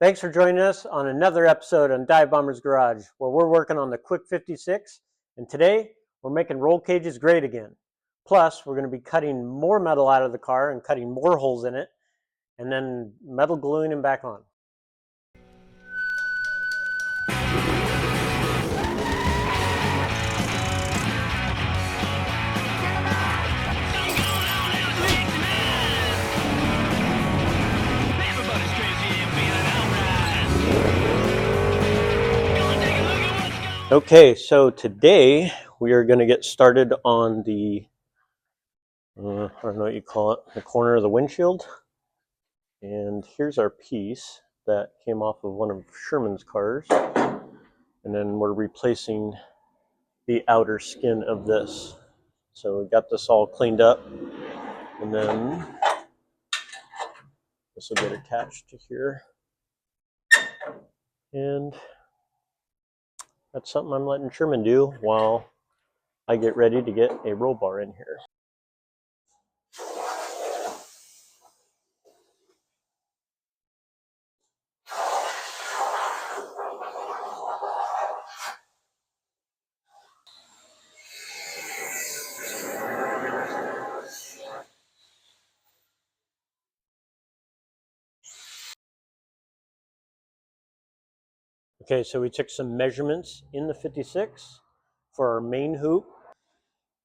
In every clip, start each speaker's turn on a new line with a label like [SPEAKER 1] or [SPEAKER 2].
[SPEAKER 1] Thanks for joining us on another episode on Dive Bombers Garage, where we're working on the Quick 56, and today we're making roll cages great again. Plus, we're going to be cutting more metal out of the car and cutting more holes in it, and then metal gluing them back on. Okay, so today we are going to get started on the, I don't know what you call it, the corner of the windshield. And here's our piece that came off of one of Sherman's cars. And then we're replacing the outer skin of this. So we got this all cleaned up. And then this will get attached to here. And that's something I'm letting Sherman do while I get ready to get a roll bar in here. Okay, so we took some measurements in the 56 for our main hoop.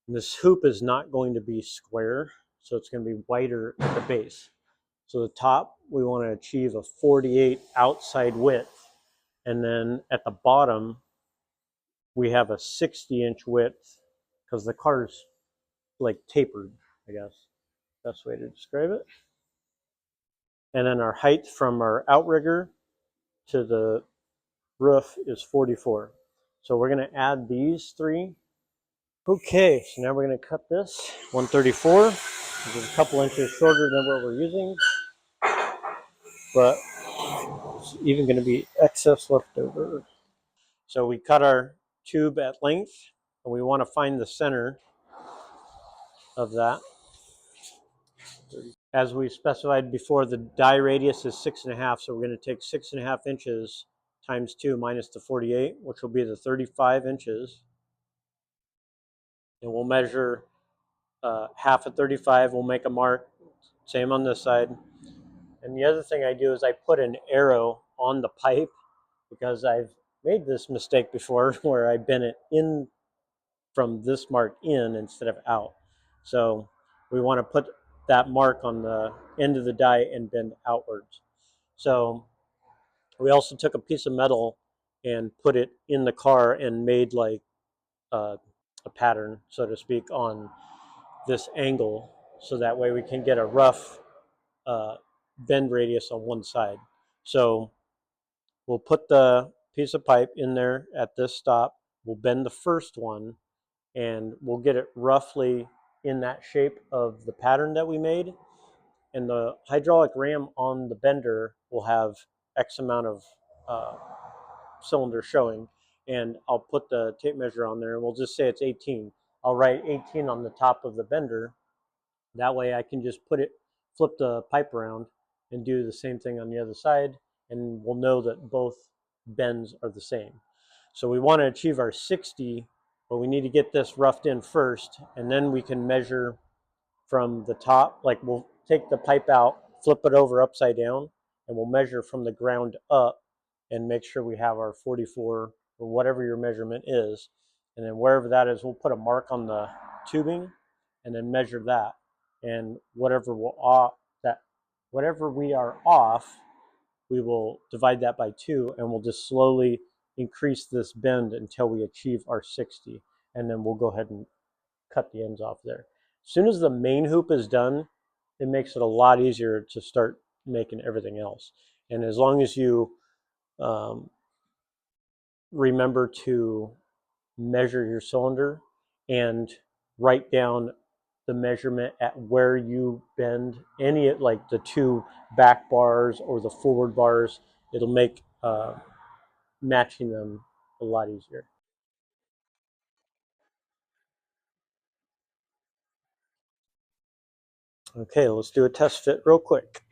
[SPEAKER 1] And this hoop is not going to be square, so it's going to be wider at the base. So the top, we want to achieve a 48 outside width. And then at the bottom, we have a 60-inch width because the car's like tapered, I guess. Best way to describe it. And then our height from our outrigger to the roof is 44. So we're going to add these three. Okay, so now we're going to cut this 134, which is a couple inches shorter than what we're using, but it's even going to be excess left over. So we cut our tube at length, and we want to find the center of that. As we specified before, the die radius is 6.5, so we're going to take 6.5 inches times 2 minus the 48, which will be the 35 inches. And we'll measure half of 35. We'll make a mark. Same on this side. And the other thing I do is I put an arrow on the pipe because I've made this mistake before where I bent it in from this mark in instead of out. So we want to put that mark on the end of the die and bend outwards. So we also took a piece of metal and put it in the car and made like a pattern, so to speak, on this angle, so that way we can get a rough bend radius on one side. So we'll put the piece of pipe in there at this stop. We'll bend the first one, and we'll get it roughly in that shape of the pattern that we made. And the hydraulic ram on the bender will have X amount of cylinders showing. And I'll put the tape measure on there, and we'll just say it's 18. I'll write 18 on the top of the bender. That way I can just flip the pipe around and do the same thing on the other side, and we'll know that both bends are the same. So we want to achieve our 60, but we need to get this roughed in first, and then we can measure from the top. Like we'll take the pipe out, flip it over upside down, and we'll measure from the ground up and make sure we have our 44 or whatever your measurement is. And then wherever that is, we'll put a mark on the tubing and then measure that. And whatever we are off, we will divide that by 2, and we'll just slowly increase this bend until we achieve our 60. And then we'll go ahead and cut the ends off there. As soon as the main hoop is done, it makes it a lot easier to start making everything else. And as long as you remember to measure your cylinder and write down the measurement at where you bend any, like the 2 back bars or the forward bars, it'll make matching them a lot easier. Okay, let's do a test fit real quick.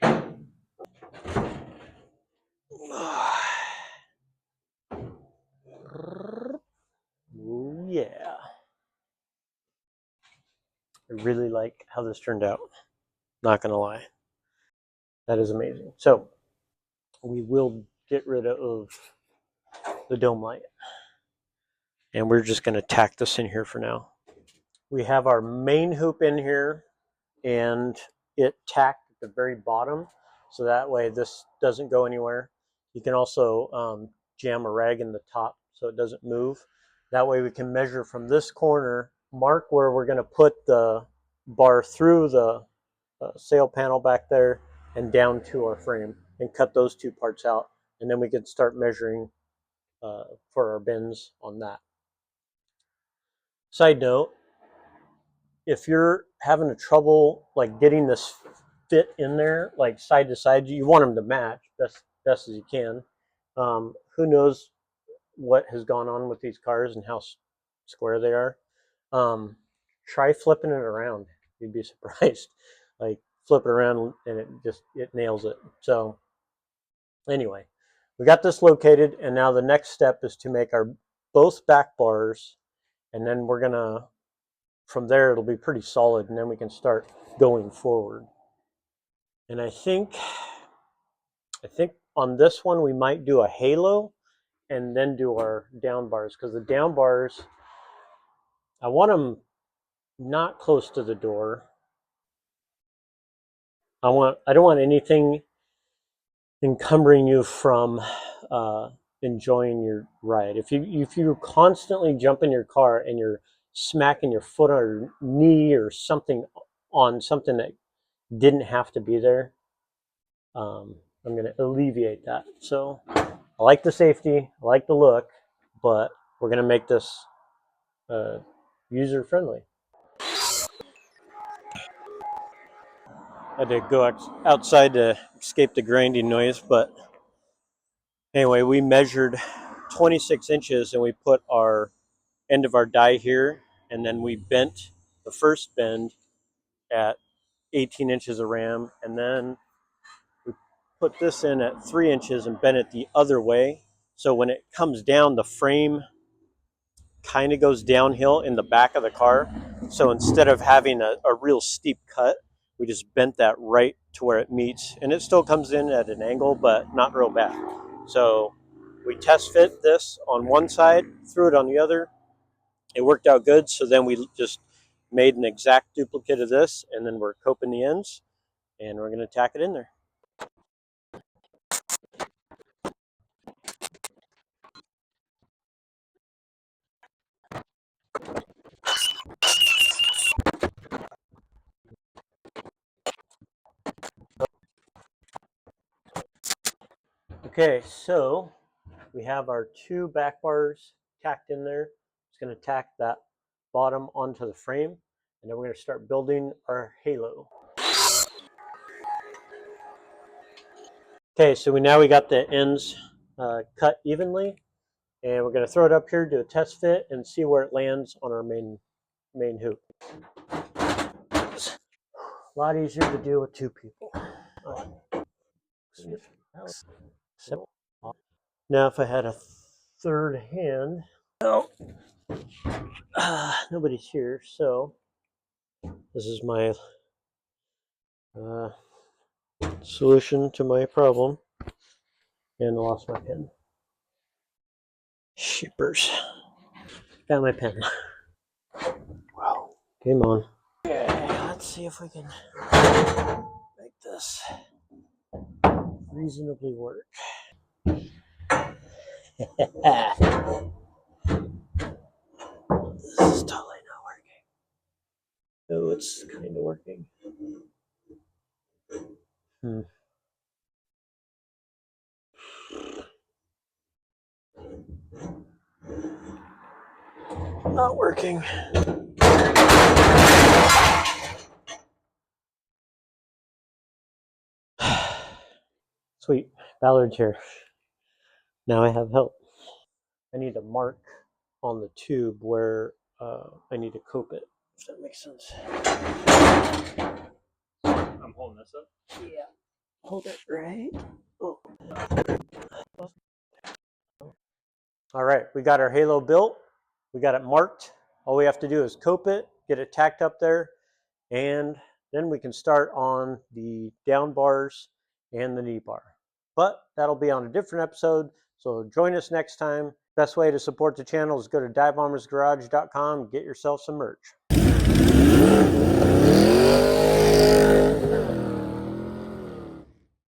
[SPEAKER 1] really like how this turned out. Not gonna lie. That is amazing. So we will get rid of the dome light. And we're just gonna tack this in here for now. We have our main hoop in here and it tacked at the very bottom. So that way this doesn't go anywhere. You can also jam a rag in the top so it doesn't move. That way we can measure from this corner, mark where we're gonna put the bar through the sail panel back there and down to our frame and cut those two parts out. And then we can start measuring for our bends on that. Side note, if you're having a trouble like getting this fit in there, like side to side, you want them to match best as you can. Who knows what has gone on with these cars and how square they are. Try flipping it around. You'd be surprised. Like flip it around and it nails it. So anyway, we got this located, and now the next step is to make our both back bars, and then we're gonna, from there it'll be pretty solid, and then we can start going forward. And I think on this one we might do a halo and then do our down bars, because the down bars, I want them not close to the door. I don't want anything encumbering you from enjoying your ride. If you constantly jump in your car and you're smacking your foot or your knee or something on something that didn't have to be there, I'm going to alleviate that. So I like the safety, I like the look, but we're going to make this user friendly. I had to go outside to escape the grinding noise, but anyway, we measured 26 inches and we put our end of our die here, and then we bent the first bend at 18 inches of ram, and then we put this in at 3 inches and bent it the other way. So when it comes down, the frame kind of goes downhill in the back of the car. So instead of having a real steep cut, we just bent that right to where it meets, and it still comes in at an angle, but not real bad. So we test fit this on one side, threw it on the other. It worked out good. So then we just made an exact duplicate of this, and then we're coping the ends, and we're going to tack it in there. Okay, so we have our two back bars tacked in there. It's going to tack that bottom onto the frame, and then we're going to start building our halo. Okay, so now we got the ends cut evenly, and we're going to throw it up here, do a test fit, and see where it lands on our main hoop. It's a lot easier to deal with two people. Now, if I had a third hand, well, nobody's here, so this is my solution to my problem. And I lost my pen. Shippers. Got my pen. Wow. Game on. Okay, let's see if we can make this reasonably work. This is totally not working. Oh, it's kind of working. Not working. Sweet. Ballard's here. Now I have help. I need to mark on the tube where I need to cope it, if that makes sense.
[SPEAKER 2] I'm holding this up?
[SPEAKER 1] Yeah. Hold it right. Oh. All right, we got our halo built. We got it marked. All we have to do is cope it, get it tacked up there, and then we can start on the down bars and the knee bar. But that'll be on a different episode, so join us next time. Best way to support the channel is go to divebombersgarage.com and get yourself some merch.